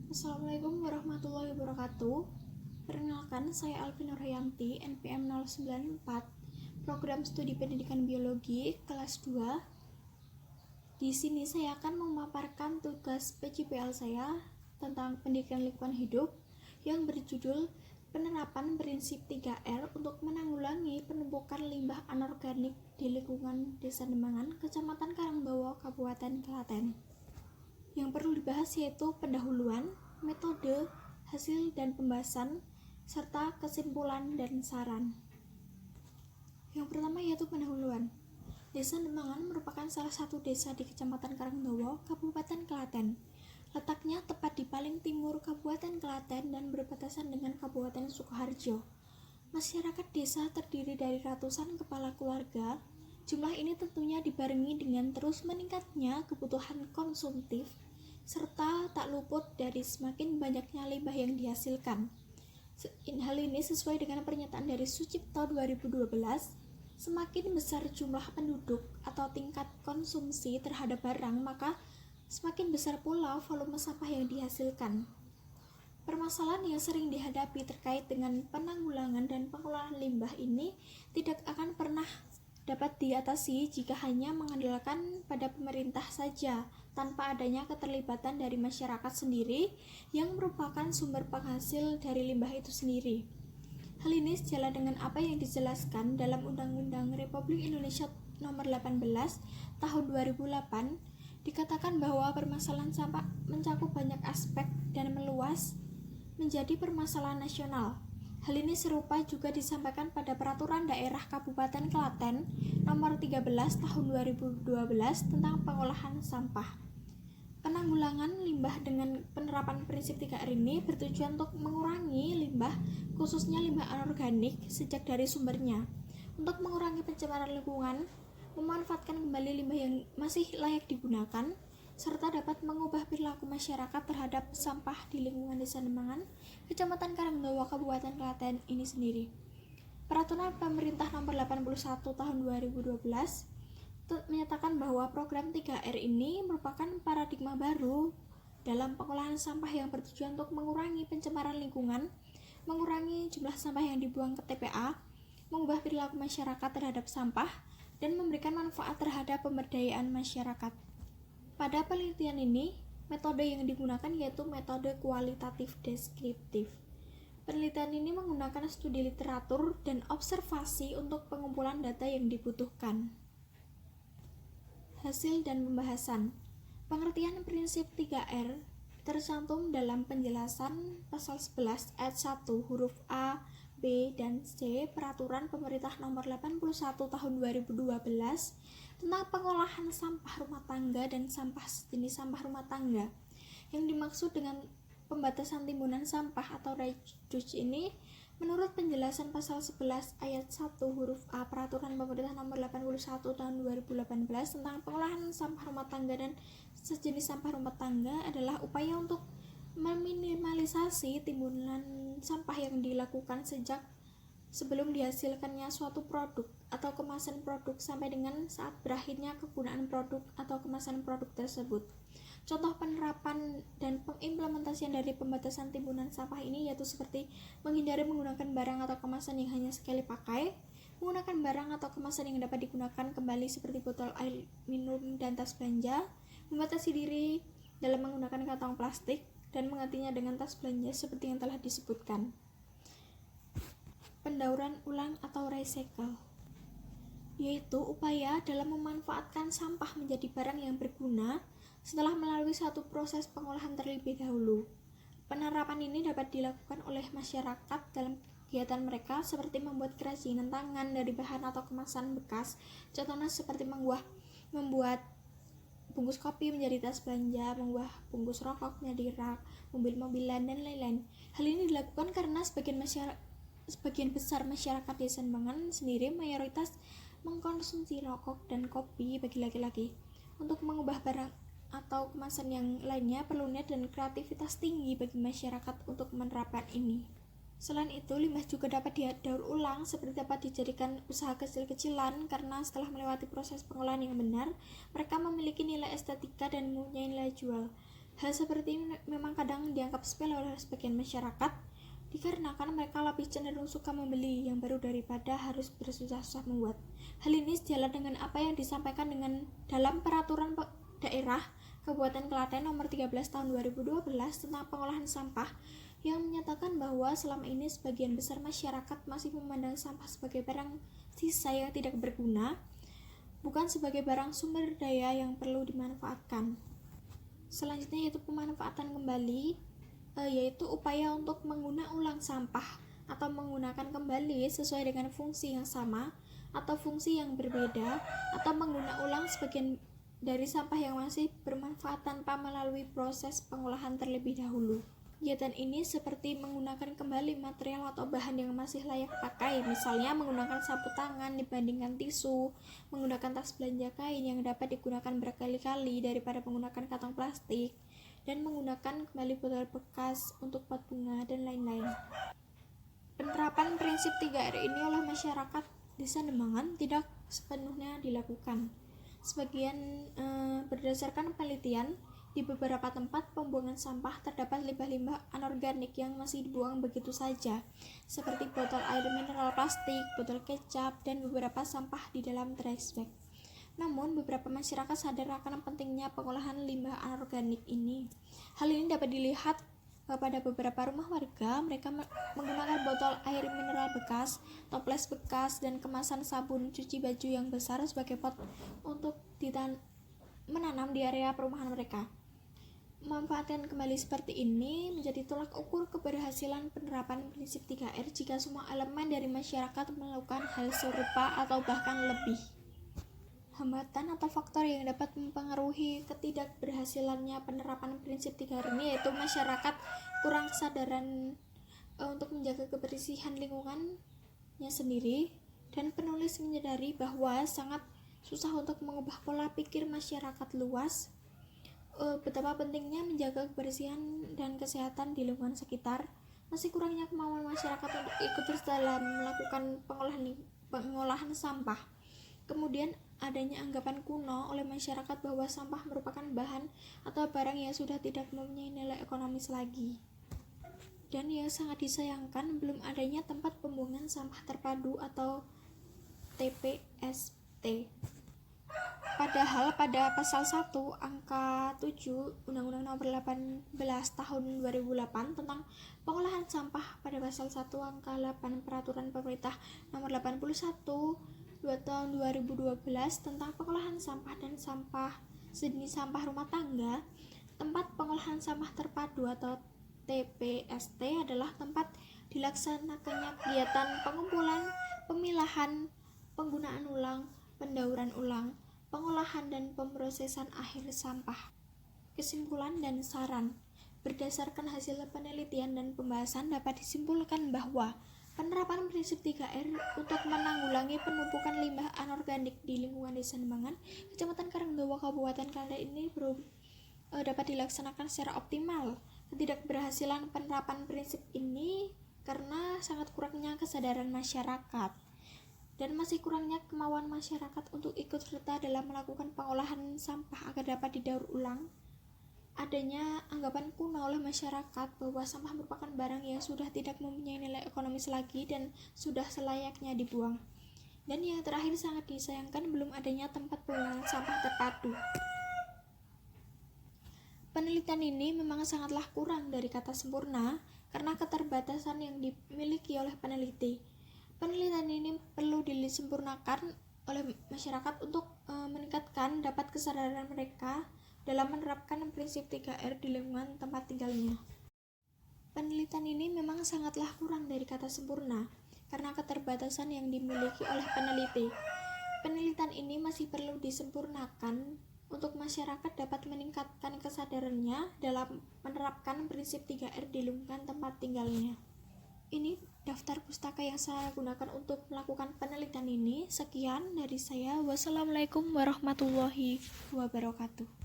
Assalamualaikum warahmatullahi wabarakatuh. Perkenalkan, saya Alvin Nurhayanti, NPM 094, Program Studi Pendidikan Biologi, kelas 2. Di sini saya akan memaparkan tugas PJPL saya tentang pendidikan lingkungan hidup yang berjudul Penerapan Prinsip 3R untuk menanggulangi penumpukan limbah anorganik di lingkungan Desa Demangan, Kecamatan Karangbawa, Kabupaten Klaten. Yang perlu dibahas yaitu pendahuluan, metode, hasil dan pembahasan, serta kesimpulan dan saran. Yang pertama yaitu pendahuluan. Desa Demangan merupakan salah satu desa di Kecamatan Karangbawa, Kabupaten Klaten. Letaknya tepat di paling timur Kabupaten Klaten dan berbatasan dengan Kabupaten Sukoharjo. Masyarakat desa terdiri dari ratusan kepala keluarga. Jumlah ini tentunya dibarengi dengan terus meningkatnya kebutuhan konsumtif serta tak luput dari semakin banyaknya limbah yang dihasilkan. Hal ini sesuai dengan pernyataan dari Sucipto 2012, semakin besar jumlah penduduk atau tingkat konsumsi terhadap barang, maka semakin besar pula volume sampah yang dihasilkan. Permasalahan yang sering dihadapi terkait dengan penanggulangan dan pengelolaan limbah ini tidak akan pernah dapat diatasi jika hanya mengandalkan pada pemerintah saja, tanpa adanya keterlibatan dari masyarakat sendiri yang merupakan sumber penghasil dari limbah itu sendiri. Hal ini sejalan dengan apa yang dijelaskan dalam Undang-Undang Republik Indonesia Nomor 18 Tahun 2008, dikatakan bahwa permasalahan sampah mencakup banyak aspek dan meluas menjadi permasalahan nasional. Hal ini serupa juga disampaikan pada Peraturan Daerah Kabupaten Klaten Nomor 13 Tahun 2012 tentang pengolahan sampah. Penanggulangan limbah dengan penerapan prinsip 3R ini bertujuan untuk mengurangi limbah, khususnya limbah anorganik, sejak dari sumbernya. Untuk mengurangi pencemaran lingkungan, memanfaatkan kembali limbah yang masih layak digunakan, serta dapat mengubah perilaku masyarakat terhadap sampah di lingkungan Desa Demangan, Kecamatan Karangbawa, Kabupaten Klaten ini sendiri. Peraturan Pemerintah Nomor 81 Tahun 2012 menyatakan bahwa program 3R ini merupakan paradigma baru dalam pengolahan sampah yang bertujuan untuk mengurangi pencemaran lingkungan, mengurangi jumlah sampah yang dibuang ke TPA, mengubah perilaku masyarakat terhadap sampah, dan memberikan manfaat terhadap pemberdayaan masyarakat. Pada penelitian ini, metode yang digunakan yaitu metode kualitatif deskriptif. Penelitian ini menggunakan studi literatur dan observasi untuk pengumpulan data yang dibutuhkan. Hasil dan pembahasan. Pengertian prinsip 3R tercantum dalam penjelasan pasal 11 ayat 1 huruf A, B, dan C Peraturan Pemerintah Nomor 81 Tahun 2012 tentang pengolahan sampah rumah tangga dan sampah sejenis sampah rumah tangga. Yang dimaksud dengan pembatasan timbunan sampah atau REDUCE ini, menurut penjelasan pasal 11 ayat 1 huruf A Peraturan Pemerintah Nomor 81 Tahun 2018 tentang pengolahan sampah rumah tangga dan sejenis sampah rumah tangga adalah upaya untuk meminimalisasi timbunan sampah yang dilakukan sejak sebelum dihasilkannya suatu produk atau kemasan produk sampai dengan saat berakhirnya kegunaan produk atau kemasan produk tersebut. Contoh penerapan dan pengimplementasian dari pembatasan timbunan sampah ini yaitu seperti menghindari menggunakan barang atau kemasan yang hanya sekali pakai, menggunakan barang atau kemasan yang dapat digunakan kembali seperti botol air minum dan tas belanja, membatasi diri dalam menggunakan kantong plastik, dan menggantinya dengan tas belanja seperti yang telah disebutkan. Pendauran ulang atau recycle, yaitu upaya dalam memanfaatkan sampah menjadi barang yang berguna setelah melalui satu proses pengolahan terlebih dahulu. Penerapan ini dapat dilakukan oleh masyarakat dalam kegiatan mereka seperti membuat kerajinan tangan dari bahan atau kemasan bekas, contohnya seperti membuat bungkus kopi menjadi tas belanja, mengubah bungkus rokok menjadi rak, mobil-mobilan, dan lain-lain. Hal ini dilakukan karena sebagian besar masyarakat Desa Demangan sendiri mayoritas mengkonsumsi rokok dan kopi bagi laki-laki. Untuk mengubah barang atau kemasan yang lainnya perlu niat dan kreativitas tinggi bagi masyarakat untuk menerapkan ini. Selain itu, limbah juga dapat didaur ulang seperti dapat dijadikan usaha kecil-kecilan karena setelah melewati proses pengolahan yang benar, mereka memiliki nilai estetika dan mempunyai nilai jual. Hal seperti ini memang kadang dianggap dianggap sepele oleh sebagian masyarakat dikarenakan mereka lebih cenderung suka membeli yang baru daripada harus bersusah-susah membuat. Hal ini sejalan dengan apa yang disampaikan dalam Peraturan Daerah Kabupaten Klaten Nomor 13 Tahun 2012 tentang pengolahan sampah yang menyatakan bahwa selama ini sebagian besar masyarakat masih memandang sampah sebagai barang sisa yang tidak berguna, bukan sebagai barang sumber daya yang perlu dimanfaatkan. Selanjutnya yaitu pemanfaatan kembali, yaitu upaya untuk mengguna ulang sampah atau menggunakan kembali sesuai dengan fungsi yang sama atau fungsi yang berbeda, atau mengguna ulang sebagian dari sampah yang masih bermanfaat tanpa melalui proses pengolahan terlebih dahulu. Kegiatan ini seperti menggunakan kembali material atau bahan yang masih layak pakai, misalnya menggunakan sapu tangan dibandingkan tisu, menggunakan tas belanja kain yang dapat digunakan berkali-kali daripada menggunakan kantong plastik, dan menggunakan kembali botol bekas untuk pot bunga, dan lain-lain. Penerapan prinsip 3R ini oleh masyarakat Desa Demangan tidak sepenuhnya dilakukan. Berdasarkan penelitian, di beberapa tempat pembuangan sampah terdapat limbah-limbah anorganik yang masih dibuang begitu saja, seperti botol air mineral plastik, botol kecap, dan beberapa sampah di dalam trash bag. Namun, beberapa masyarakat sadar akan pentingnya pengolahan limbah anorganik ini. Hal ini dapat dilihat pada beberapa rumah warga. Mereka menggunakan botol air mineral bekas, toples bekas, dan kemasan sabun cuci baju yang besar sebagai pot untuk menanam di area perumahan mereka. Memanfaatkan kembali seperti ini menjadi tolak ukur keberhasilan penerapan prinsip 3R jika semua elemen dari masyarakat melakukan hal serupa atau bahkan lebih. Hambatan atau faktor yang dapat mempengaruhi ketidakberhasilannya penerapan prinsip 3R ini yaitu masyarakat kurang kesadaran untuk menjaga kebersihan lingkungannya sendiri, dan penulis menyadari bahwa sangat susah untuk mengubah pola pikir masyarakat luas betapa pentingnya menjaga kebersihan dan kesehatan di lingkungan sekitar. Masih kurangnya kemauan masyarakat untuk ikut terus dalam melakukan pengolahan sampah. Kemudian adanya anggapan kuno oleh masyarakat bahwa sampah merupakan bahan atau barang yang sudah tidak mempunyai nilai ekonomis lagi. Dan yang sangat disayangkan, belum adanya tempat pembuangan sampah terpadu atau TPST. Padahal pada pasal 1 angka 7 Undang-Undang Nomor 18 Tahun 2008 tentang pengolahan sampah, pada pasal 1 angka 8 Peraturan Pemerintah Nomor 81 tahun 2012 tentang pengolahan sampah dan sampah sejenis sampah rumah tangga, tempat pengolahan sampah terpadu atau TPST adalah tempat dilaksanakannya kegiatan pengumpulan, pemilahan, penggunaan ulang, pendauran ulang, pengolahan dan pemrosesan akhir sampah. Kesimpulan dan saran. Berdasarkan hasil penelitian dan pembahasan dapat disimpulkan bahwa penerapan prinsip 3R untuk menanggulangi penumpukan limbah anorganik di lingkungan Desa Demangan, Kecamatan Karangdawa, Kabupaten Klaten ini dapat dilaksanakan secara optimal. Ketidakberhasilan penerapan prinsip ini karena sangat kurangnya kesadaran masyarakat dan masih kurangnya kemauan masyarakat untuk ikut serta dalam melakukan pengolahan sampah agar dapat didaur ulang. Adanya anggapan kuno oleh masyarakat bahwa sampah merupakan barang yang sudah tidak mempunyai nilai ekonomis lagi dan sudah selayaknya dibuang. Dan yang terakhir, sangat disayangkan belum adanya tempat pembuangan sampah terpadu. Penelitian ini memang sangatlah kurang dari kata sempurna karena keterbatasan yang dimiliki oleh peneliti. Penelitian ini perlu disempurnakan oleh masyarakat untuk meningkatkan dapat kesadaran mereka dalam menerapkan prinsip 3R di lingkungan tempat tinggalnya. Penelitian ini memang sangatlah kurang dari kata sempurna karena keterbatasan yang dimiliki oleh peneliti. Penelitian ini masih perlu disempurnakan untuk masyarakat dapat meningkatkan kesadarannya dalam menerapkan prinsip 3R di lingkungan tempat tinggalnya. Ini daftar pustaka yang saya gunakan untuk melakukan penelitian ini. Sekian dari saya. Wassalamualaikum warahmatullahi wabarakatuh.